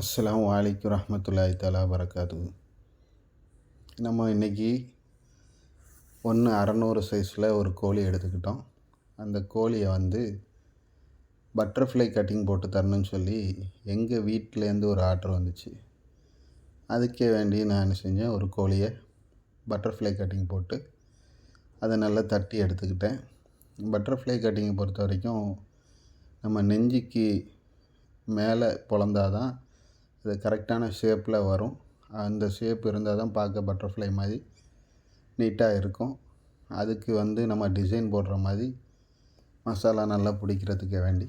அஸ்ஸலாமு அலைக்கும் ரஹ்மத்துல்லாஹி தஆலா வரகாத்துஹு. நம்ம இன்றைக்கி 1/600 சைஸில் ஒரு கோழி எடுத்துக்கிட்டோம். அந்த கோழியை பட்டர்ஃப்ளை கட்டிங் போட்டு தரணும்னு சொல்லி எங்கள் வீட்டிலேருந்து ஒரு ஆர்டர் வந்துச்சு. அதுக்கே வேண்டி நான் என்ன செஞ்சேன், ஒரு கோழியை பட்டர்ஃப்ளை கட்டிங் போட்டு அதை நல்லா தட்டி எடுத்துக்கிட்டேன். பட்டர்ஃப்ளை கட்டிங்கை பொறுத்த வரைக்கும் நம்ம நெஞ்சுக்கு மேலே பொளந்தாதான் அது கரெக்டான ஷேப்பில் வரும். அந்த ஷேப் இருந்தால் தான் பார்க்க பட்டர்ஃப்ளை மாதிரி நீட்டாக இருக்கும். அதுக்கு நம்ம டிசைன் போடுற மாதிரி மசாலா நல்லா பிடிக்கிறதுக்கு வேண்டி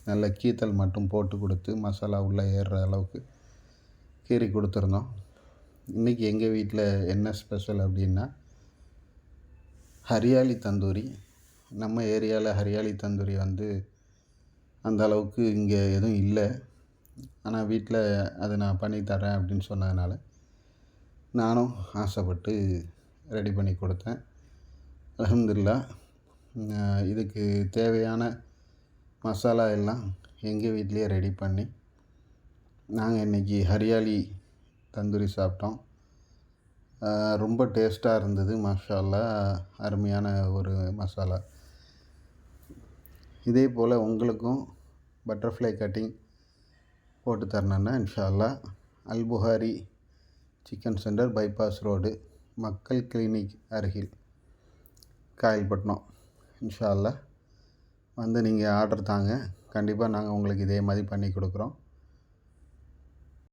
நல்ல கீத்தல் மட்டும் போட்டு கொடுத்து மசாலா உள்ளே ஏறுற அளவுக்கு கீறி கொடுத்துருந்தோம். இன்றைக்கி எங்கள் வீட்டில் என்ன ஸ்பெஷல் அப்படின்னா, ஹரியாலி தந்தூரி. நம்ம ஏரியாவில் ஹரியாலி தந்தூரி அந்த அளவுக்கு இங்கே எதுவும் இல்லை. ஆனால் வீட்டில் அதை நான் பண்ணி தரேன் அப்படின்னு சொன்னதுனால நானும் ஆசைப்பட்டு ரெடி பண்ணி கொடுத்தேன். அல்ஹம்துலில்லாஹ். இதுக்கு தேவையான மசாலா எல்லாம் எங்கள் வீட்டிலையே ரெடி பண்ணி நாங்கள் இன்றைக்கி ஹரியாலி தந்தூரி சாப்பிட்டோம். ரொம்ப டேஸ்ட்டாக இருந்தது. மாஷா அல்லாஹ், அருமையான ஒரு மசாலா. இதே போல் உங்களுக்கும் பட்டர்ஃப்ளை கட்டிங் போட்டு தரணுன்னா இன்ஷா அல்லாஹ் Al Bukhari chicken centre, bypass road, மக்கள் கிளினிக் அருகில், காயல்பட்டினம். இன்ஷா அல்லாஹ் நீங்கள் ஆர்டர் தாங்க. கண்டிப்பாக நாங்கள் உங்களுக்கு இதே மாதிரி பண்ணி கொடுக்குறோம்.